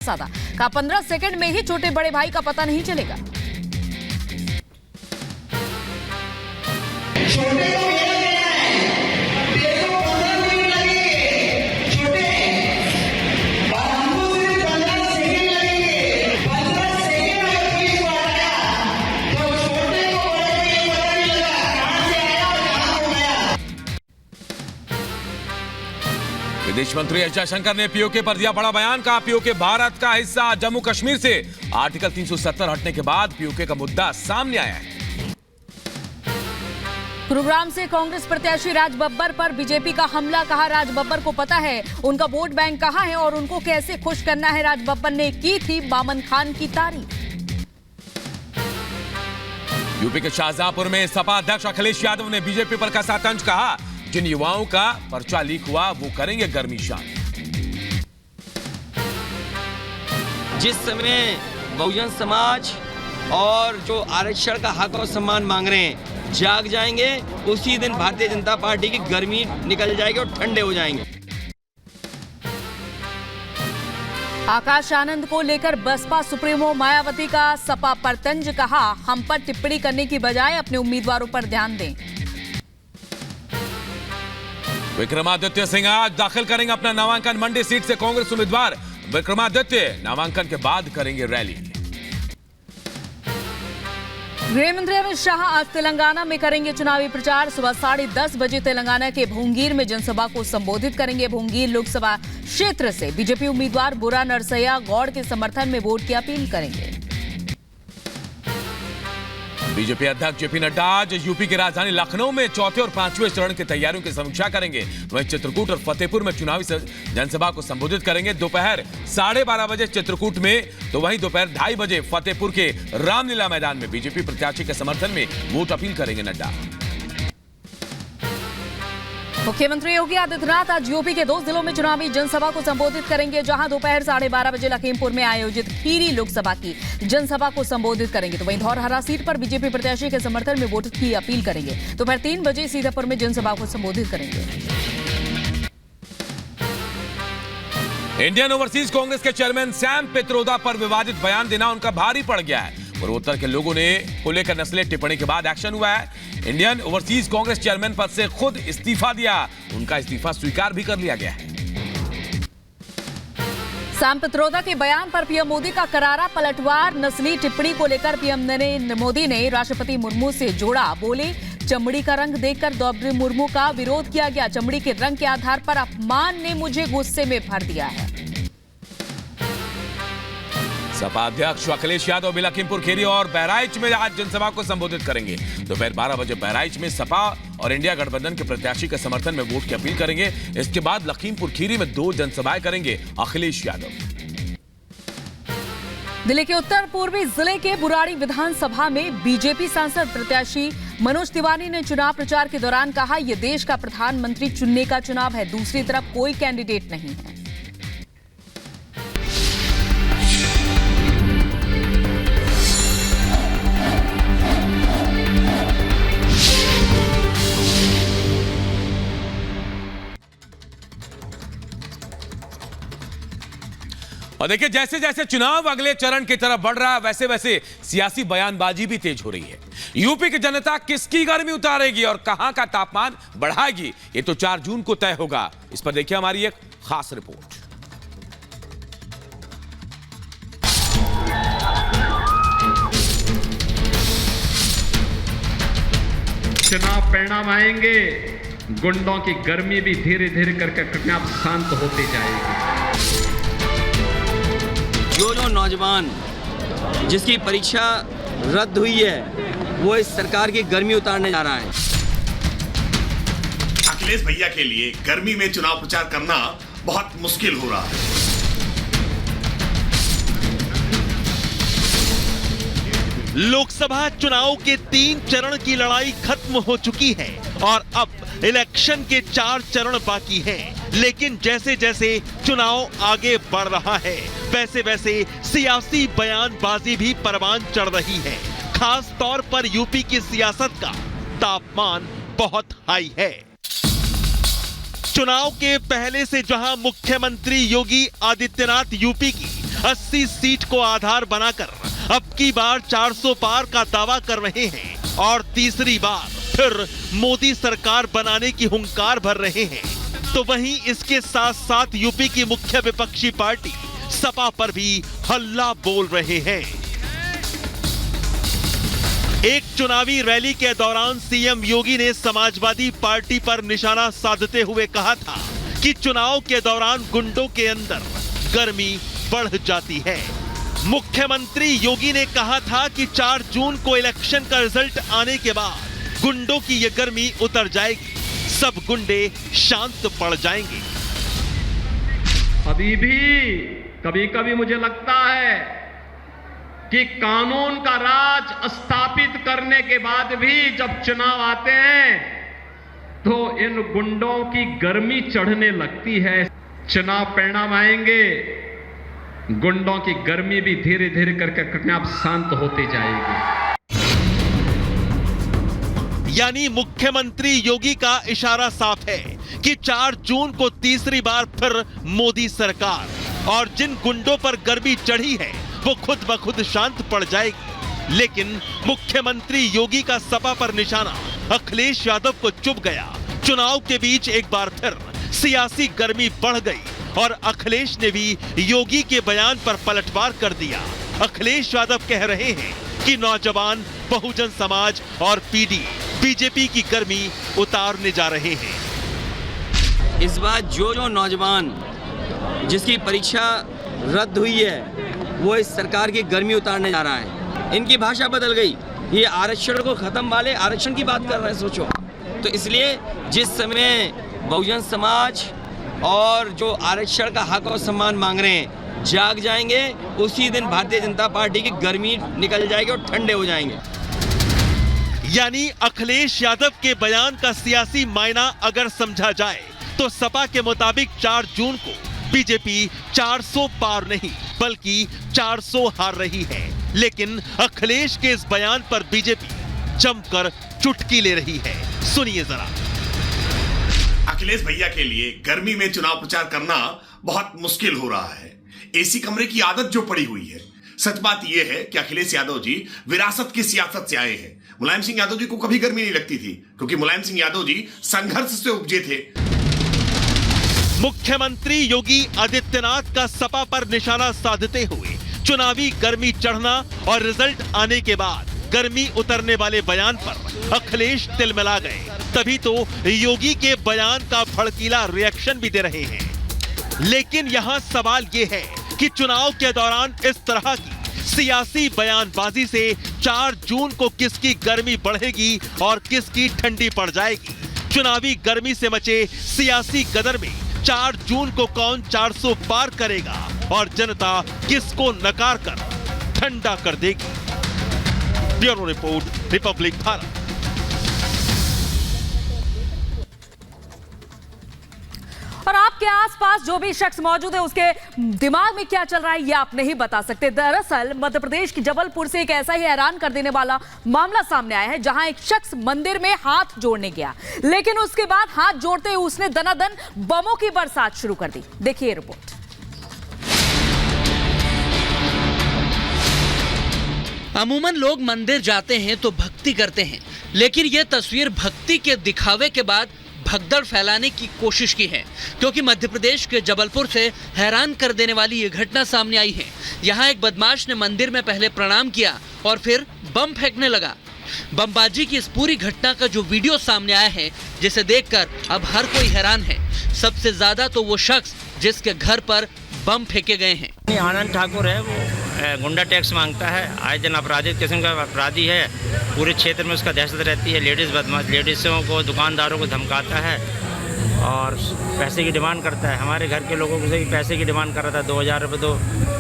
साधा का 15 सेकंड में ही छोटे बड़े भाई का पता नहीं चलेगा। विदेश मंत्री एस जयशंकर ने पीओके पर दिया बड़ा बयान। कहा पीओके भारत का हिस्सा जम्मू कश्मीर से आर्टिकल 370 हटने के बाद पीओके का मुद्दा सामने आया है। गुरुग्राम से कांग्रेस प्रत्याशी राज बब्बर पर बीजेपी का हमला। कहा राज बब्बर को पता है उनका वोट बैंक कहां है और उनको कैसे खुश करना है। राज बब्बर ने की थी बामन खान की तारीफ। यूपी के शाहजहांपुर में सपा अध्यक्ष अखिलेश यादव ने बीजेपी पर कसा तंज। कहा जिन युवाओं का पर्चा लीक हुआ वो करेंगे गर्मी शान। जिस समय बहुजन समाज और जो आरक्षण का हक और सम्मान मांग रहे हैं जाग जाएंगे, उसी दिन भारतीय जनता पार्टी की गर्मी निकल जाएगी और ठंडे हो जाएंगे। आकाश आनंद को लेकर बसपा सुप्रीमो मायावती का सपा पर तंज। कहा हम पर टिप्पणी करने की बजाय अपने उम्मीदवारों पर ध्यान दें। विक्रमादित्य सिंह आज दाखिल करेंगे अपना नामांकन। मंडी सीट से कांग्रेस उम्मीदवार विक्रमादित्य नामांकन के बाद करेंगे रैली। गृह मंत्री अमित शाह आज तेलंगाना में करेंगे चुनावी प्रचार। सुबह 10:30 बजे तेलंगाना के भूंगीर में जनसभा को संबोधित करेंगे। भूंगीर लोकसभा क्षेत्र से बीजेपी उम्मीदवार बुरा नरसैया गौड़ के समर्थन में वोट की अपील करेंगे। बीजेपी अध्यक्ष जेपी नड्डा आज यूपी की राजधानी लखनऊ में चौथे और पांचवें चरण की तैयारियों की समीक्षा करेंगे। वहीं चित्रकूट और फतेहपुर में चुनावी जनसभा को संबोधित करेंगे। दोपहर 12:30 बजे चित्रकूट में तो वहीं दोपहर 2:30 बजे फतेहपुर के रामलीला मैदान में बीजेपी प्रत्याशी के समर्थन में वोट अपील करेंगे नड्डा। मुख्यमंत्री योगी आदित्यनाथ आज यूपी के 2 जिलों में चुनावी जनसभा को संबोधित करेंगे। जहां दोपहर 12:30 बजे लखीमपुर में आयोजित खीरी लोकसभा की जनसभा को संबोधित करेंगे तो वहीं धौरहरा सीट पर बीजेपी प्रत्याशी के समर्थन में वोट की अपील करेंगे। दोपहर 3 बजे सीतापुर में जनसभा को संबोधित करेंगे। इंडियन ओवरसीज कांग्रेस के चेयरमैन सैम पित्रोदा पर विवादित बयान देना उनका भारी पड़ गया है। पूर्वोत्तर के लोगों ने को लेकर नस्लीय टिप्पणी के बाद एक्शन हुआ है। इंडियन ओवरसीज कांग्रेस चेयरमैन पद से खुद इस्तीफा दिया। उनका इस्तीफा स्वीकार भी कर लिया गया है। सैम पित्रोदा के बयान पर पीएम मोदी का करारा पलटवार। नस्ली टिप्पणी को लेकर पीएम मोदी ने राष्ट्रपति मुर्मू से जोड़ा। बोले चमड़ी का रंग देखकर द्रौपदी मुर्मू का विरोध किया गया। चमड़ी के रंग के आधार पर अपमान ने मुझे गुस्से में भर दिया है। सपा अध्यक्ष अखिलेश यादव भी लखीमपुर खीरी और बहराइच में आज जनसभा को संबोधित करेंगे। दोपहर 12 बजे बहराइच में सपा और इंडिया गठबंधन के प्रत्याशी के समर्थन में वोट की अपील करेंगे। इसके बाद लखीमपुर खीरी में 2 जनसभाएं करेंगे अखिलेश यादव। दिल्ली के उत्तर पूर्वी जिले के बुराड़ी विधानसभा में बीजेपी सांसद प्रत्याशी मनोज तिवारी ने चुनाव प्रचार के दौरान कहा यह देश का प्रधानमंत्री चुनने का चुनाव है, दूसरी तरफ कोई कैंडिडेट नहीं है। और देखिए जैसे जैसे चुनाव अगले चरण की तरफ बढ़ रहा है वैसे वैसे सियासी बयानबाजी भी तेज हो रही है। यूपी की जनता किसकी गर्मी उतारेगी और कहां का तापमान बढ़ाएगी ये तो 4 जून को तय होगा। इस पर देखिए हमारी एक खास रिपोर्ट। चुनाव परिणाम आएंगे, गुंडों की गर्मी भी धीरे धीरे करके अपने आप शांत होती जाएगी। जो नौजवान जिसकी परीक्षा रद्द हुई है वो इस सरकार की गर्मी उतारने जा रहा है। अखिलेश भैया के लिए गर्मी में चुनाव प्रचार करना बहुत मुश्किल हो रहा है। लोकसभा चुनाव के 3 चरण की लड़ाई खत्म हो चुकी है और अब इलेक्शन के 4 चरण बाकी हैं। लेकिन जैसे जैसे चुनाव आगे बढ़ रहा है वैसे वैसे सियासी बयानबाजी भी परवान चढ़ रही है। खास तौर पर यूपी की सियासत का तापमान बहुत हाई है। चुनाव के पहले से जहां मुख्यमंत्री योगी आदित्यनाथ यूपी की 80 सीट को आधार बनाकर अब की बार 400 पार का दावा कर रहे हैं और तीसरी बार फिर मोदी सरकार बनाने की हुंकार भर रहे हैं। तो वहीं इसके साथ साथ यूपी की मुख्य विपक्षी पार्टी सपा पर भी हल्ला बोल रहे हैं। एक चुनावी रैली के दौरान सीएम योगी ने समाजवादी पार्टी पर निशाना साधते हुए कहा था कि चुनाव के दौरान गुंडों के अंदर गर्मी बढ़ जाती है। मुख्यमंत्री योगी ने कहा था कि 4 जून को इलेक्शन का रिजल्ट आने के बाद गुंडों की ये गर्मी उतर जाएगी, सब गुंडे शांत पड़ जाएंगे। अभी भी कभी कभी मुझे लगता है कि कानून का राज स्थापित करने के बाद भी जब चुनाव आते हैं तो इन गुंडों की गर्मी चढ़ने लगती है। चुनाव परिणाम आएंगे, गुंडों की गर्मी भी धीरे धीरे करके अपने आप शांत होती जाएगी। यानी मुख्यमंत्री योगी का इशारा साफ है कि 4 जून को तीसरी बार फिर मोदी सरकार, और जिन गुंडों पर गर्मी चढ़ी है वो खुद ब खुद शांत पड़ जाएगी। लेकिन मुख्यमंत्री योगी का सपा पर निशाना अखिलेश यादव को चुभ गया। चुनाव के बीच एक बार फिर सियासी गर्मी बढ़ गई और अखिलेश ने भी योगी के बयान पर पलटवार कर दिया। अखिलेश यादव कह रहे हैं कि नौजवान बहुजन समाज और पीडी बीजेपी की गर्मी उतारने जा रहे हैं। इस बार जो नौजवान जिसकी परीक्षा रद्द हुई है वो इस सरकार की गर्मी उतारने जा रहा है। इनकी भाषा बदल गई, ये आरक्षण को खत्म वाले आरक्षण की बात कर रहे हैं। सोचो, तो इसलिए जिस समय बहुजन समाज और जो आरक्षण का हक और सम्मान मांग रहे हैं जाग जाएंगे, उसी दिन भारतीय जनता पार्टी की गर्मी निकल जाएगी और ठंडे हो जाएंगे। यानी अखिलेश यादव के बयान का सियासी मायना अगर समझा जाए तो सपा के मुताबिक 4 जून को बीजेपी 400 पार नहीं बल्कि 400 हार रही है। लेकिन अखिलेश के इस बयान पर बीजेपी जमकर चुटकी ले रही है। सुनिए जरा। अखिलेश भैया के लिए गर्मी में चुनाव प्रचार करना बहुत मुश्किल हो रहा है। एसी कमरे की आदत जो पड़ी हुई है। सच बात यह है कि अखिलेश यादव जी विरासत की सियासत से आए हैं। मुलायम सिंह यादव जी को कभी गर्मी नहीं लगती थी क्योंकि मुलायम सिंह यादव जी संघर्ष से उपजे थे। मुख्यमंत्री योगी आदित्यनाथ का सपा पर निशाना साधते हुए चुनावी गर्मी चढ़ना और रिजल्ट आने के बाद गर्मी उतरने वाले बयान पर अखिलेश तिलमिला गए। तभी तो योगी के बयान का भड़कीला रिएक्शन भी दे रहे हैं। लेकिन यहां सवाल यह है कि चुनाव के दौरान इस तरह की सियासी बयानबाजी से 4 जून को किसकी गर्मी बढ़ेगी और किसकी ठंडी पड़ जाएगी। चुनावी गर्मी से मचे सियासी गदर में 4 जून को कौन 400 पार करेगा और जनता किसको नकार कर ठंडा कर देगी। Bureau report, Republic Bharat. और आपके आसपास जो भी शख्स मौजूद है उसके दिमाग में क्या चल रहा है ये आप नहीं बता सकते। दरअसल मध्य प्रदेश की जबलपुर से एक ऐसा ही हैरान कर देने वाला मामला सामने आया है जहां एक शख्स मंदिर में हाथ जोड़ने गया, लेकिन उसके बाद हाथ जोड़ते हुए उसने दनादन बमों की बरसात शुरू कर दी। देखिए रिपोर्ट। अमूमन लोग मंदिर जाते हैं तो भक्ति करते हैं, लेकिन यह तस्वीर भक्ति के दिखावे के बाद भगदड़ फैलाने की कोशिश की है, क्योंकि मध्य प्रदेश के जबलपुर से हैरान कर देने वाली ये घटना सामने आई है। यहाँ एक बदमाश ने मंदिर में पहले प्रणाम किया और फिर बम फेंकने लगा। बमबाजी की इस पूरी घटना का जो वीडियो सामने आया है, जिसे देखकर अब हर कोई हैरान है। सबसे ज्यादा तो वो शख्स जिसके घर पर बम फेंके गए हैं। आनंद ठाकुर है, वो गुंडा टैक्स मांगता है, आए दिन अपराधिक किस्म का अपराधी है। पूरे क्षेत्र में उसका दहशत रहती है। लेडीज़ बदमाश, लेडीज़ों को, दुकानदारों को धमकाता है और पैसे की डिमांड करता है। हमारे घर के लोगों से पैसे की डिमांड कर रहा था, 2000 रुपये दो,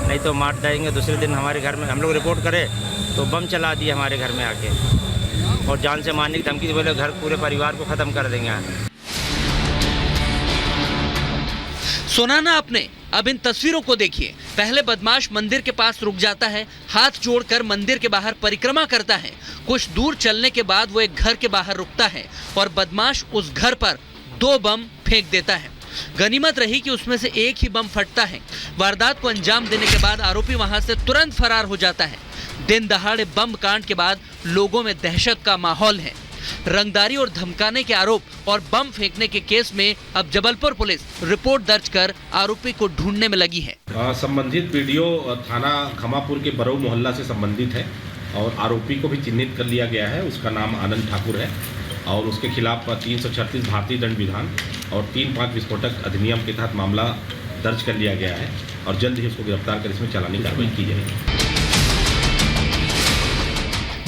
नहीं तो मार देंगे। दूसरे दिन हमारे घर में हम लोग रिपोर्ट करें तो बम चला दिए हमारे घर में आके और जान से मारने की धमकी दी, बोले घर पूरे परिवार को ख़त्म कर देंगे। सुना ना आपने। अब इन तस्वीरों को देखिए। पहले बदमाश मंदिर के पास रुक जाता है, हाथ जोड़कर मंदिर के बाहर परिक्रमा करता है। कुछ दूर चलने के बाद वो एक घर के बाहर रुकता है और बदमाश उस घर पर 2 बम फेंक देता है। गनीमत रही कि उसमें से एक ही बम फटता है। वारदात को अंजाम देने के बाद आरोपी वहां से तुरंत फरार हो जाता है। दिन दहाड़े बम कांड के बाद लोगों में दहशत का माहौल है। रंगदारी और धमकाने के आरोप और बम फेंकने के केस में अब जबलपुर पुलिस रिपोर्ट दर्ज कर आरोपी को ढूंढने में लगी है। संबंधित वीडियो थाना खमापुर के बरऊ मोहल्ला से संबंधित है और आरोपी को भी चिन्हित कर लिया गया है। उसका नाम आनंद ठाकुर है और उसके खिलाफ 336 भारतीय दंड विधान और 3-5 विस्फोटक अधिनियम के तहत मामला दर्ज कर लिया गया है और जल्द ही उसको गिरफ्तार कर इसमें चालानी कार्रवाई की जाएगी।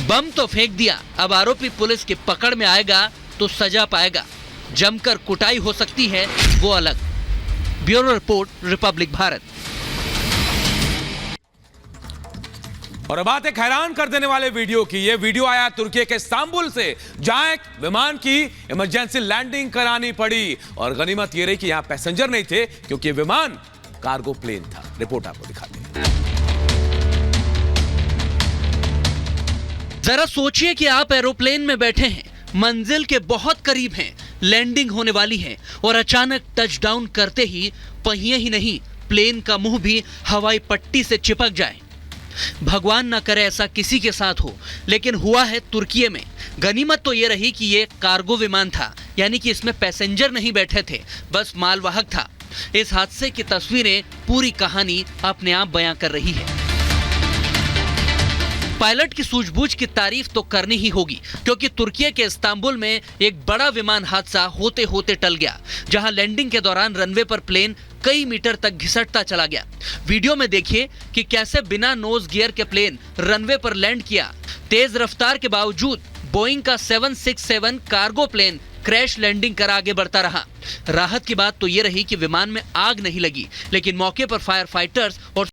बम तो फेंक दिया, अब आरोपी पुलिस की पकड़ में आएगा तो सजा पाएगा। जमकर कुटाई हो सकती है वो अलग। Bureau report, Republic Bharat. और अब बात एक हैरान कर देने वाले वीडियो की। यह वीडियो आया तुर्की के इस्तांबुल से, जहां एक विमान की इमरजेंसी लैंडिंग करानी पड़ी और गनीमत यह रही कि यहां पैसेंजर नहीं थे क्योंकि विमान कार्गो प्लेन था। रिपोर्ट आपको दिखाते हैं। जरा सोचिए कि आप एरोप्लेन में बैठे हैं, मंजिल के बहुत करीब हैं, लैंडिंग होने वाली है और अचानक टचडाउन करते ही पहिए ही नहीं, प्लेन का मुंह भी हवाई पट्टी से चिपक जाए। भगवान ना करे ऐसा किसी के साथ हो, लेकिन हुआ है तुर्की में। गनीमत तो ये रही कि ये कार्गो विमान था, यानी कि इसमें पैसेंजर नहीं बैठे थे, बस मालवाहक था। इस हादसे की तस्वीरें पूरी कहानी अपने आप बयां कर रही है। पायलट की सूझबूझ की तारीफ तो करनी ही होगी, क्योंकि तुर्की के इस्तांबुल में एक बड़ा विमान हादसा होते होते टल गया, जहां लैंडिंग के दौरान रनवे पर प्लेन कई मीटर तक घिसटता चला गया। वीडियो में देखिए कि कैसे बिना नोज गियर के प्लेन रनवे पर लैंड किया। तेज रफ्तार के बावजूद बोइंग का 767 कार्गो प्लेन क्रैश लैंडिंग कर आगे बढ़ता रहा। राहत की बात तो ये रही कि विमान में आग नहीं लगी, लेकिन मौके पर फायर फाइटर्स और